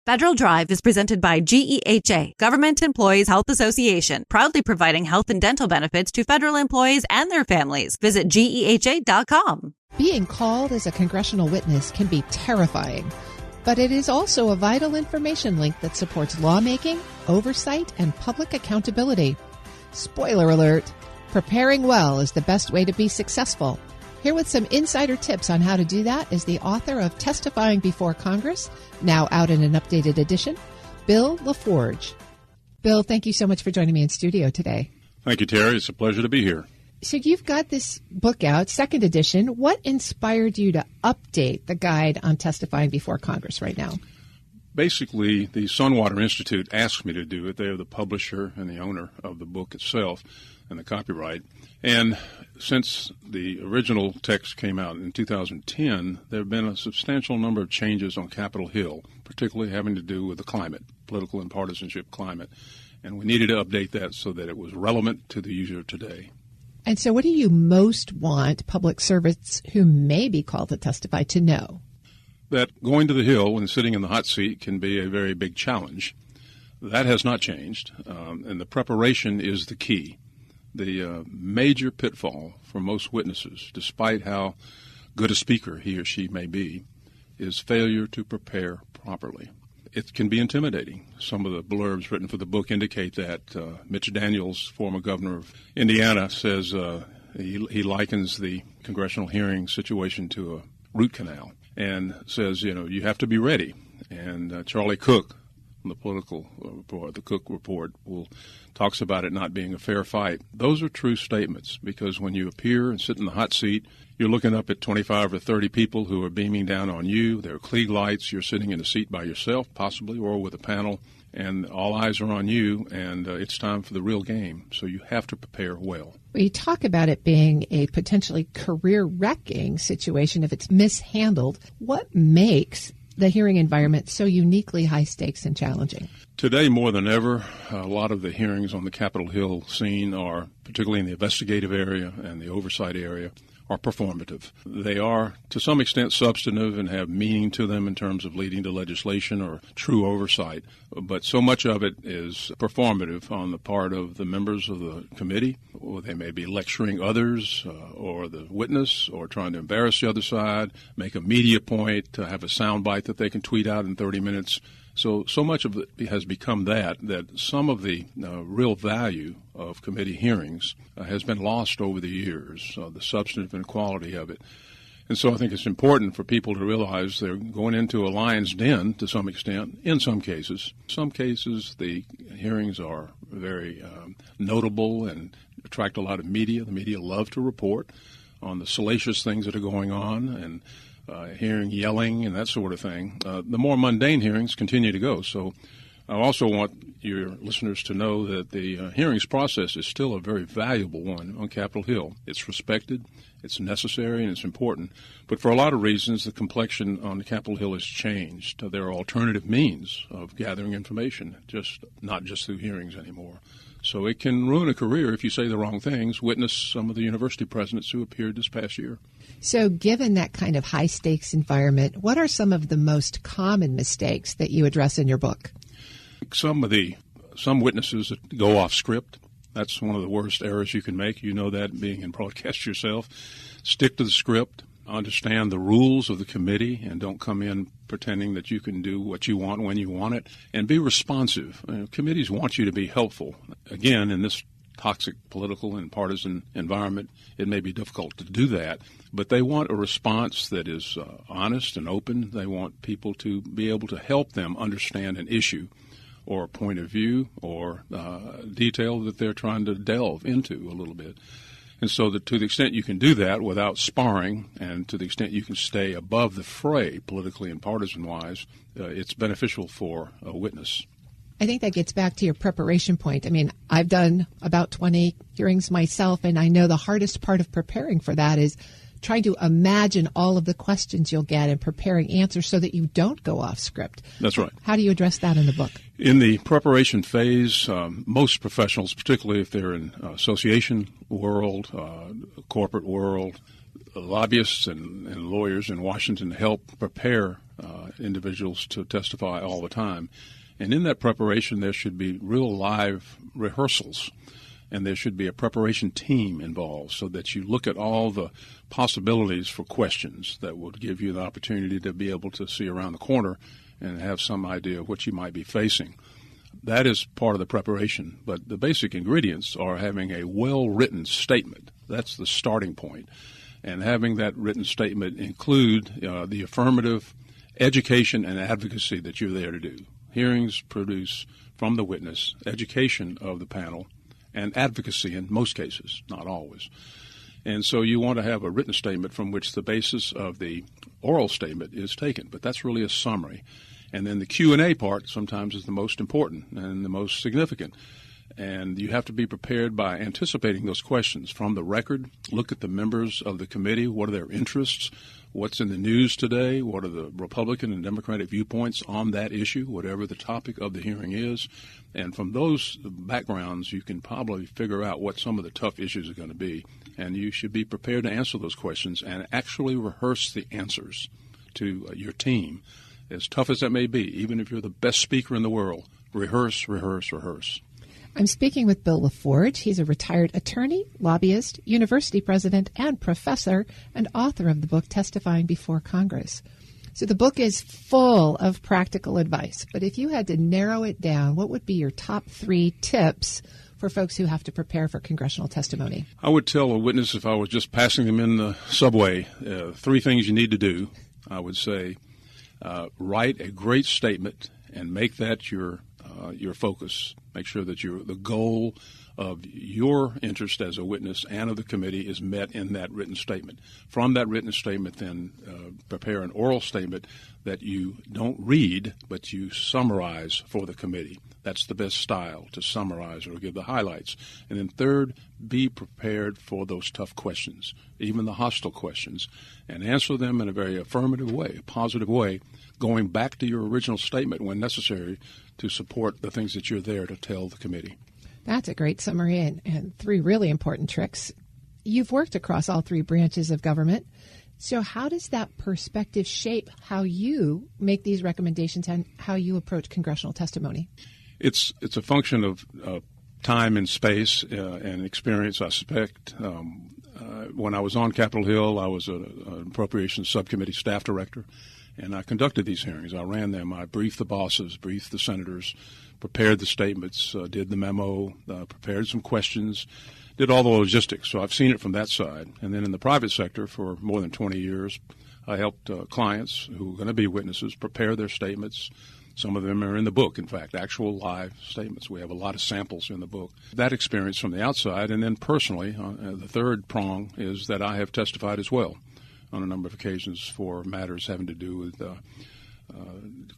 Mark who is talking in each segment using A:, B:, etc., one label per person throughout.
A: Federal Drive is presented by GEHA, Government Employees Health Association, proudly providing health and dental benefits to federal employees and their families. Visit GEHA.com.
B: Being called as a congressional witness can be terrifying, but it is also a vital information link that supports lawmaking, oversight, and public accountability. Spoiler alert, preparing well is the best way to be successful. Here with some insider tips on how to do that is the author of Testifying Before Congress, now out in an updated edition, Bill LaForge. Bill, thank you so much for joining me in studio today.
C: Thank you, Terry. It's a pleasure to be here.
B: So you've got this book out, second edition. What inspired you to update the guide on testifying before Congress right now?
C: Basically, the Sunwater Institute asked me to do it. They are the publisher and the owner of the book itself and the copyright. And since the original text came out in 2010, there have been a substantial number of changes on Capitol Hill, particularly having to do with the climate, political and partisanship climate. And we needed to update that so that it was relevant to the user today.
B: And so what do you most want public servants who may be called to testify to know?
C: That going to the Hill and sitting in the hot seat can be a very big challenge. That has not changed, and the preparation is the key. The major pitfall for most witnesses, despite how good a speaker he or she may be, is failure to prepare properly. It can be intimidating. Some of the blurbs written for the book indicate that. Mitch Daniels, former governor of Indiana, says he likens the congressional hearing situation to a root canal and says, you have to be ready. And Charlie Cook, the political report, the Cook report, talks about it not being a fair fight. Those are true statements because when you appear and sit in the hot seat, you're looking up at 25 or 30 people who are beaming down on you. There are Klieg lights. You're sitting in a seat by yourself, possibly, or with a panel, and all eyes are on you, and it's time for the real game. So you have to prepare well.
B: You talk about it being a potentially career-wrecking situation if it's mishandled. What makes the hearing environment so uniquely high stakes and challenging?
C: Today, more than ever, a lot of the hearings on the Capitol Hill scene are, particularly in the investigative area and the oversight area, are performative. They are, to some extent, substantive and have meaning to them in terms of leading to legislation or true oversight. But so much of it is performative on the part of the members of the committee, or they may be lecturing others or the witness or trying to embarrass the other side, make a media point, to have a soundbite that they can tweet out in 30 minutes. So much of it has become that some of the real value of committee hearings has been lost over the years, the substantive and quality of it. And so I think it's important for people to realize they're going into a lion's den to some extent, in some cases. Some cases, the hearings are very notable and attract a lot of media. The media love to report on the salacious things that are going on and hearing yelling and that sort of thing. The more mundane hearings continue to go. So I also want your listeners to know that the hearings process is still a very valuable one on Capitol Hill. It's respected, it's necessary, and it's important. But for a lot of reasons, the complexion on Capitol Hill has changed. There are alternative means of gathering information, not just through hearings anymore. So it can ruin a career if you say the wrong things. Witness some of the university presidents who appeared this past year.
B: So given that kind of high-stakes environment, what are some of the most common mistakes that you address in your book?
C: Some witnesses that go off script. That's one of the worst errors you can make. You know that, being in broadcast yourself. Stick to the script. Understand the rules of the committee and don't come in pretending that you can do what you want when you want it. And be responsive. Committees want you to be helpful. Again, in this toxic political and partisan environment, it may be difficult to do that. But they want a response that is honest and open. They want people to be able to help them understand an issue or a point of view or detail that they're trying to delve into a little bit. And so that to the extent you can do that without sparring and to the extent you can stay above the fray politically and partisan-wise, it's beneficial for a witness.
B: I think that gets back to your preparation point. I mean, I've done about 20 hearings myself, and I know the hardest part of preparing for that is trying to imagine all of the questions you'll get and preparing answers so that you don't go off script.
C: That's right.
B: How do you address that in the book?
C: In the preparation phase, most professionals, particularly if they're in association world, corporate world, lobbyists and lawyers in Washington help prepare individuals to testify all the time. And in that preparation, there should be real live rehearsals, and there should be a preparation team involved so that you look at all the possibilities for questions that would give you the opportunity to be able to see around the corner and have some idea of what you might be facing. That is part of the preparation, but the basic ingredients are having a well-written statement. That's the starting point. And having that written statement include the affirmative education and advocacy that you're there to do. Hearings produce from the witness education of the panel and advocacy in most cases, not always. And so you want to have a written statement from which the basis of the oral statement is taken, but that's really a summary. And then the Q&A part sometimes is the most important and the most significant. And you have to be prepared by anticipating those questions from the record. Look at the members of the committee. What are their interests? What's in the news today? What are the Republican and Democratic viewpoints on that issue, whatever the topic of the hearing is? And from those backgrounds, you can probably figure out what some of the tough issues are going to be. And you should be prepared to answer those questions and actually rehearse the answers to your team. As tough as that may be, even if you're the best speaker in the world, rehearse, rehearse, rehearse.
B: I'm speaking with Bill LaForge. He's a retired attorney, lobbyist, university president, and professor, and author of the book Testifying Before Congress. So the book is full of practical advice, but if you had to narrow it down, what would be your top 3 tips for folks who have to prepare for congressional testimony?
C: I would tell a witness, if I was just passing them in the subway, 3 things you need to do. I would say write a great statement and make that your focus. Make sure that the goal of your interest as a witness and of the committee is met in that written statement. From that written statement, then prepare an oral statement that you don't read, but you summarize for the committee. That's the best style, to summarize or give the highlights. And then third, be prepared for those tough questions, even the hostile questions, and answer them in a very affirmative way, a positive way, going back to your original statement when necessary to support the things that you're there to tell the committee.
B: That's a great summary and 3 really important tricks. You've worked across all 3 branches of government. So how does that perspective shape how you make these recommendations and how you approach congressional testimony?
C: It's a function of time and space and experience, I suspect. When I was on Capitol Hill, I was an appropriations subcommittee staff director, and I conducted these hearings. I ran them. I briefed the bosses, briefed the senators, prepared the statements, did the memo, prepared some questions, did all the logistics. So I've seen it from that side. And then in the private sector for more than 20 years, I helped clients who are going to be witnesses prepare their statements. Some of them are in the book, in fact, actual live statements. We have a lot of samples in the book. That experience from the outside, and then personally, the third prong is that I have testified as well on a number of occasions for matters having to do with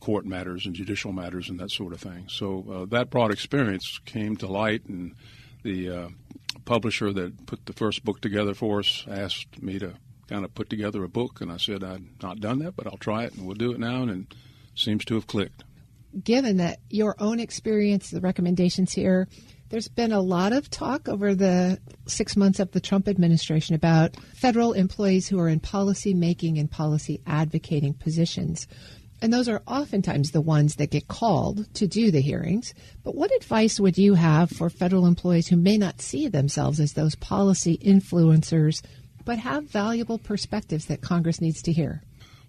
C: court matters and judicial matters and that sort of thing. So that broad experience came to light, and the publisher that put the first book together for us asked me to kind of put together a book, and I said I'd not done that, but I'll try it, and we'll do it now, and it seems to have clicked.
B: Given that your own experience, the recommendations here, there's been a lot of talk over the 6 months of the Trump administration about federal employees who are in policy making and policy advocating positions. And those are oftentimes the ones that get called to do the hearings. But what advice would you have for federal employees who may not see themselves as those policy influencers, but have valuable perspectives that Congress needs to hear?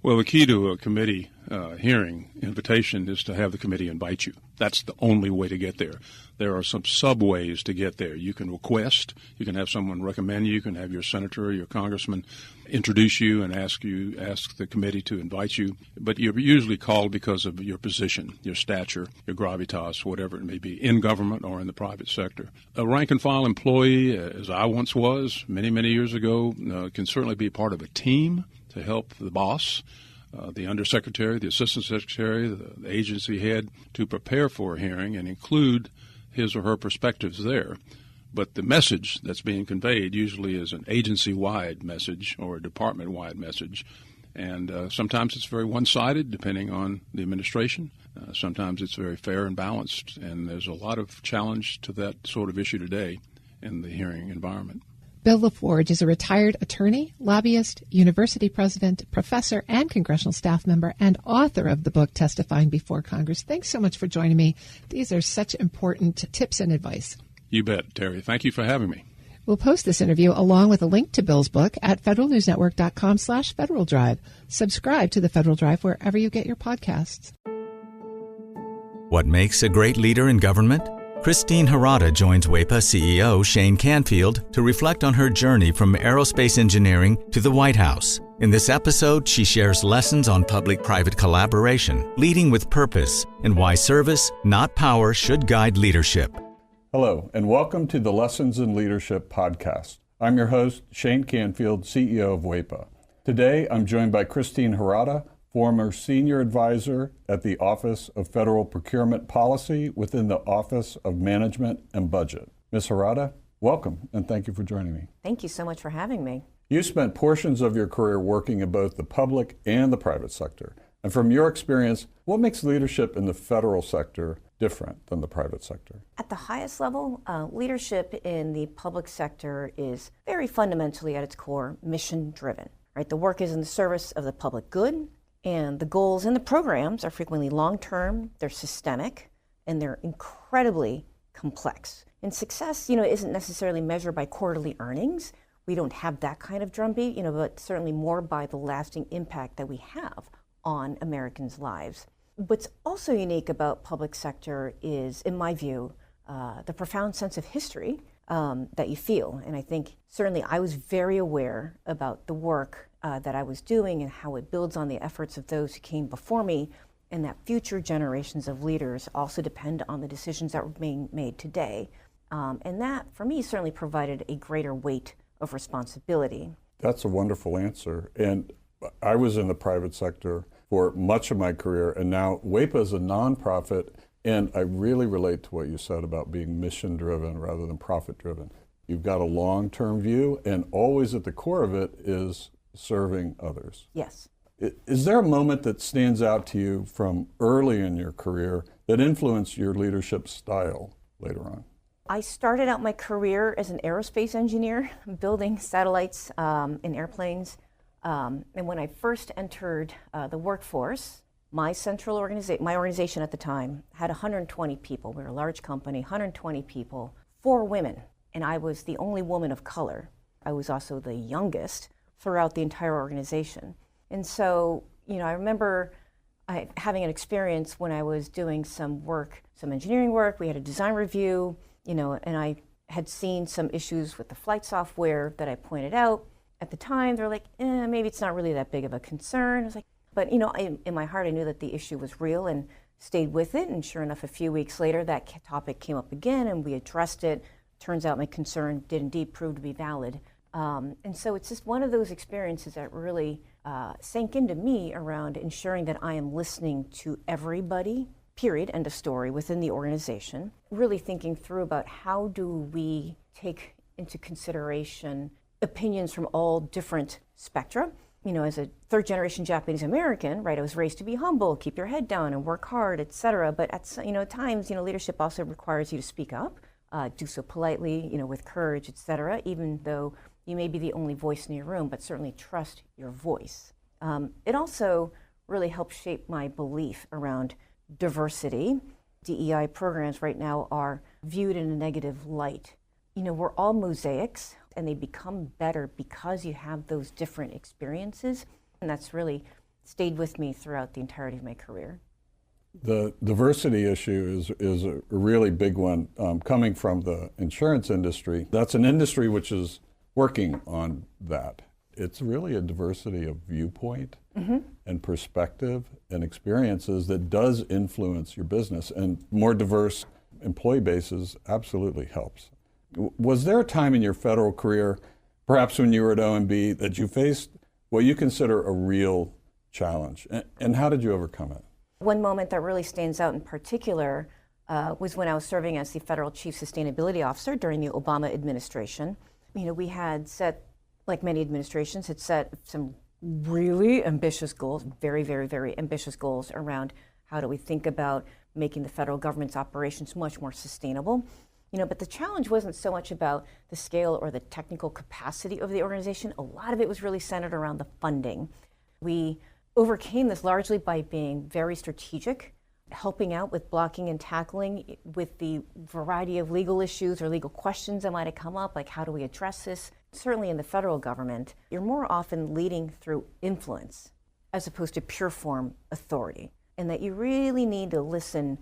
C: Well, the key to a committee hearing invitation is to have the committee invite you. That's the only way to get there. There are some sub-ways to get there. You can request. You can have someone recommend you. You can have your senator or your congressman introduce you and ask the committee to invite you. But you're usually called because of your position, your stature, your gravitas, whatever it may be, in government or in the private sector. A rank-and-file employee, as I once was many, many years ago, can certainly be part of a team to help the boss, the undersecretary, the assistant secretary, the agency head, to prepare for a hearing and include his or her perspectives there. But the message that's being conveyed usually is an agency-wide message or a department-wide message. And sometimes it's very one-sided, depending on the administration. Sometimes it's very fair and balanced. And there's a lot of challenge to that sort of issue today in the hearing environment.
B: Bill LaForge is a retired attorney, lobbyist, university president, professor, and congressional staff member, and author of the book Testifying Before Congress. Thanks so much for joining me. These are such important tips and advice.
C: You bet, Terry. Thank you for having me.
B: We'll post this interview along with a link to Bill's book at federalnewsnetwork.com/Federal Drive. Subscribe to the Federal Drive wherever you get your podcasts.
D: What makes a great leader in government? Christine Harada joins WEPA CEO Shane Canfield to reflect on her journey from aerospace engineering to the White House. In this episode, she shares lessons on public-private collaboration, leading with purpose, and why service, not power, should guide leadership.
E: Hello, and welcome to the Lessons in Leadership podcast. I'm your host, Shane Canfield, CEO of WEPA. Today, I'm joined by Christine Harada, former senior advisor at the Office of Federal Procurement Policy within the Office of Management and Budget. Ms. Harada, welcome, and thank you for joining me.
F: Thank you so much for having me.
E: You spent portions of your career working in both the public and the private sector. And from your experience, what makes leadership in the federal sector different than the private sector?
F: At the highest level, leadership in the public sector is very fundamentally at its core mission-driven. Right? The work is in the service of the public good, and the goals and the programs are frequently long-term, they're systemic, and they're incredibly complex. And success, isn't necessarily measured by quarterly earnings. We don't have that kind of drumbeat, but certainly more by the lasting impact that we have on Americans' lives. What's also unique about public sector is, in my view, the profound sense of history that you feel. And I think certainly I was very aware about the work that I was doing and how it builds on the efforts of those who came before me, and that future generations of leaders also depend on the decisions that were being made today. And that, for me, certainly provided a greater weight of responsibility.
E: That's a wonderful answer. And I was in the private sector for much of my career, and now WEPA is a nonprofit, and I really relate to what you said about being mission-driven rather than profit-driven. You've got a long-term view, and always at the core of it is serving others.
F: Yes.
E: Is there a moment that stands out to you from early in your career that influenced your leadership style later on?
F: I started out my career as an aerospace engineer, building satellites and airplanes. And when I first entered the workforce, my organization at the time had 120 people. We were a large company, 120 people, 4 women, and I was the only woman of color. I was also the youngest throughout the entire organization. And so, I remember having an experience when I was doing some engineering work. We had a design review, and I had seen some issues with the flight software that I pointed out. At the time, they're like, maybe it's not really that big of a concern. I was like, but in my heart, I knew that the issue was real and stayed with it. And sure enough, a few weeks later, that topic came up again, and we addressed it. Turns out my concern did indeed prove to be valid. And so it's just one of those experiences that really sank into me around ensuring that I am listening to everybody, period, end of story, within the organization. Really thinking through about how do we take into consideration opinions from all different spectra. As a third-generation Japanese American, right, I was raised to be humble, keep your head down, and work hard, etc. But at times, leadership also requires you to speak up, do so politely, with courage, etc. Even though you may be the only voice in your room, but certainly trust your voice. It also really helped shape my belief around diversity. DEI programs right now are viewed in a negative light. We're all mosaics, and they become better because you have those different experiences. And that's really stayed with me throughout the entirety of my career.
E: The diversity issue is a really big one. Coming from the insurance industry, that's an industry which is working on that. It's really a diversity of viewpoint and perspective and experiences that does influence your business. And more diverse employee bases absolutely helps. Was there a time in your federal career, perhaps when you were at OMB, that you faced what you consider a real challenge? And how did you overcome it?
F: One moment that really stands out in particular was when I was serving as the Federal Chief Sustainability Officer during the Obama administration. We had set, like many administrations, had set some really ambitious goals, very, very, very ambitious goals around how do we think about making the federal government's operations much more sustainable. But the challenge wasn't so much about the scale or the technical capacity of the organization. A lot of it was really centered around the funding. We overcame this largely by being very strategic, helping out with blocking and tackling with the variety of legal issues or legal questions that might have come up, like how do we address this? Certainly in the federal government, you're more often leading through influence as opposed to pure form authority, and that you really need to listen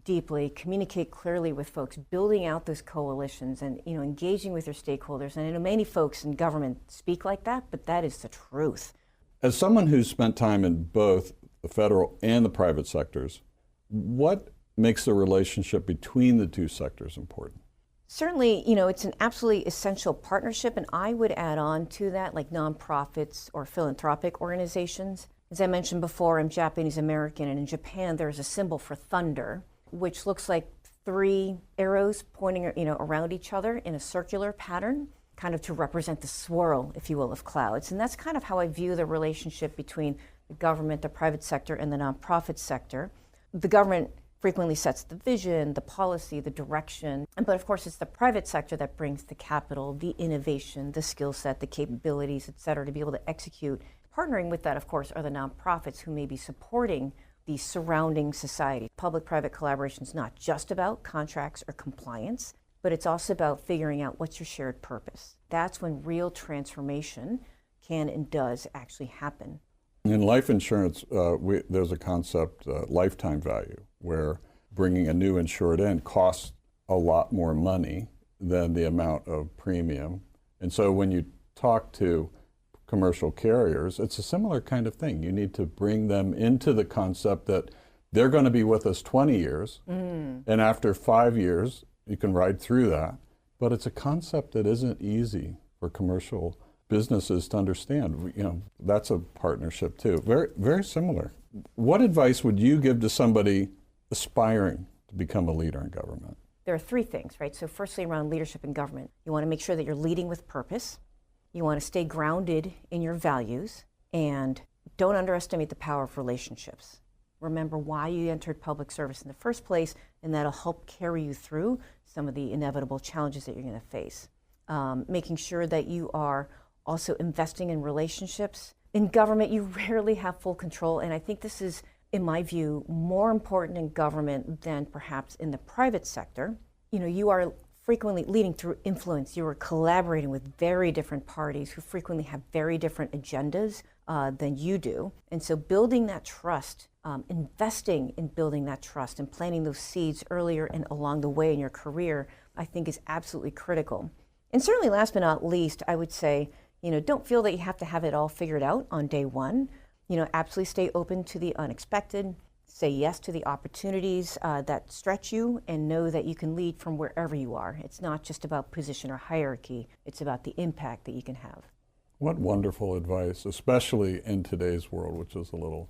F: deeply, communicate clearly with folks, building out those coalitions and engaging with your stakeholders. And I know many folks in government speak like that, but that is the truth.
E: As someone who's spent time in both the federal and the private sectors, what makes the relationship between the two sectors important?
F: Certainly, it's an absolutely essential partnership, and I would add on to that like nonprofits or philanthropic organizations. As I mentioned before, I'm Japanese American, and in Japan there's a symbol for thunder, which looks like 3 arrows pointing around each other in a circular pattern, kind of to represent the swirl, if you will, of clouds. And that's kind of how I view the relationship between the government, the private sector, and the nonprofit sector. The government frequently sets the vision, the policy, the direction, but of course it's the private sector that brings the capital, the innovation, the skill set, the capabilities, et cetera, to be able to execute. Partnering with that, of course, are the nonprofits who may be supporting the surrounding society. Public-private collaboration is not just about contracts or compliance, but it's also about figuring out what's your shared purpose. That's when real transformation can and does actually happen.
E: In life insurance, there's a concept, lifetime value, where bringing a new insured in costs a lot more money than the amount of premium. And so when you talk to commercial carriers, it's a similar kind of thing. You need to bring them into the concept that they're going to be with us 20 years, and after 5 years, you can ride through that. But it's a concept that isn't easy for commercial businesses to understand. That's a partnership too. Very, very similar. What advice would you give to somebody aspiring to become a leader in government?
F: There are 3 things, right? So firstly, around leadership in government, you want to make sure that you're leading with purpose. You want to stay grounded in your values, and don't underestimate the power of relationships. Remember why you entered public service in the first place, and that'll help carry you through some of the inevitable challenges that you're going to face. Making sure that you are also investing in relationships. In government, you rarely have full control, and I think this is, in my view, more important in government than perhaps in the private sector. You are frequently leading through influence. You are collaborating with very different parties who frequently have very different agendas than you do. And so building that trust, investing in building that trust and planting those seeds earlier and along the way in your career, I think is absolutely critical. And certainly last but not least, I would say, don't feel that you have to have it all figured out on day one. Absolutely stay open to the unexpected. Say yes to the opportunities that stretch you, and know that you can lead from wherever you are. It's not just about position or hierarchy. It's about the impact that you can have.
E: What wonderful advice, especially in today's world, which is a little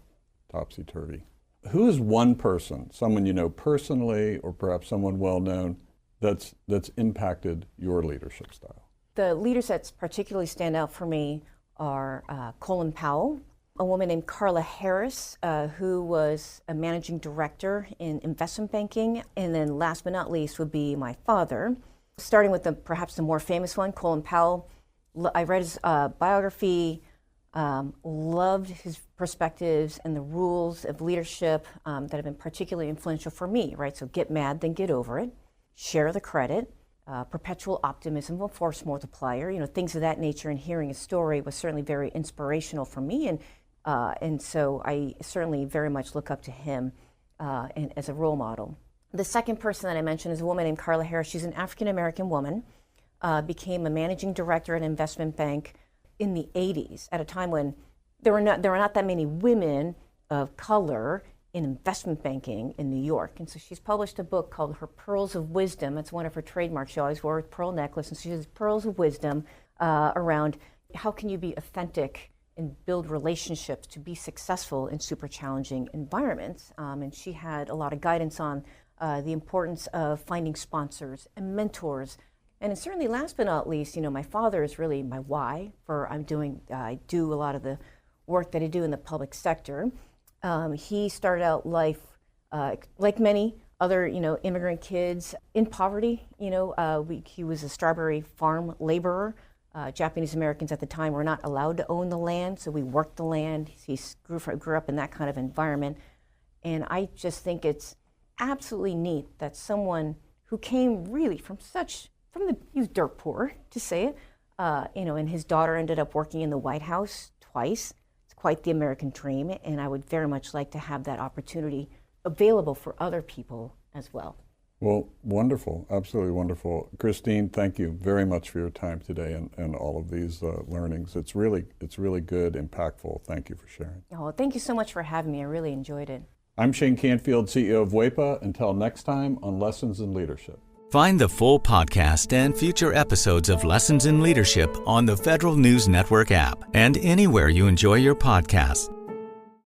E: topsy-turvy. Who is one person, someone you know personally or perhaps someone well-known, that's impacted your leadership style?
F: The leaders that particularly stand out for me are Colin Powell, a woman named Carla Harris, who was a managing director in investment banking, and then last but not least would be my father. Starting with perhaps the more famous one, Colin Powell. I read his biography, loved his perspectives and the rules of leadership that have been particularly influential for me, right? So get mad, then get over it. Share the credit. Perpetual optimism, a force multiplier, things of that nature. And hearing his story was certainly very inspirational for me. And so I certainly very much look up to him and as a role model. The second person that I mentioned is a woman named Carla Harris. She's an African-American woman, became a managing director at an investment bank in the 80s, at a time when there were not that many women of color in investment banking in New York. And so she's published a book called Her Pearls of Wisdom. It's one of her trademarks. She always wore a pearl necklace, and she has pearls of wisdom around how can you be authentic and build relationships to be successful in super challenging environments. And she had a lot of guidance on the importance of finding sponsors and mentors. And certainly last but not least, my father is really my why for I do a lot of the work that I do in the public sector. He started out life, like many other, immigrant kids in poverty. He was a strawberry farm laborer. Japanese Americans at the time were not allowed to own the land, so we worked the land. He grew up in that kind of environment. And I just think it's absolutely neat that someone who came really he was dirt poor, to say it, and his daughter ended up working in the White House twice. It's quite the American dream, and I would very much like to have that opportunity available for other people as well.
E: Well, wonderful, absolutely wonderful. Christine, thank you very much for your time today and all of these learnings. It's really good, impactful. Thank you for sharing.
F: Oh, thank you so much for having me. I really enjoyed it.
E: I'm Shane Canfield, CEO of WEPA. Until next time on Lessons in Leadership.
D: Find the full podcast and future episodes of Lessons in Leadership on the Federal News Network app and anywhere you enjoy your podcasts.